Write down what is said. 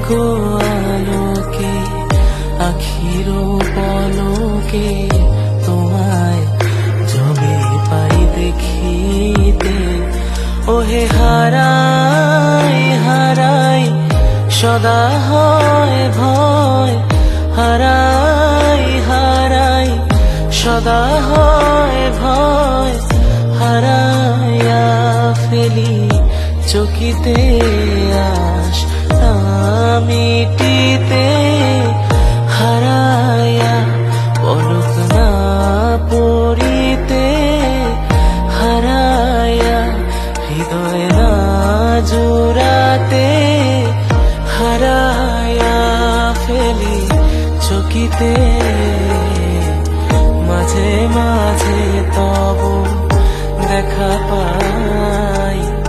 গো আলোকে আখির পলকে তোমায় জবে পাই দেখিতে। ওহে হারাই হারাই সদা হয় ভয়, হারাই হারাই সদা হয় ভয়। হারাইয়া ফেলি চকিতে আশ মিটিতে, হারাইয়া পলক না পড়িতে, হারাইয়া হৃদয় না জোড়াতে, হারাইয়া ফেলি চকিতে। মাঝে মাঝে তব দেখা পাই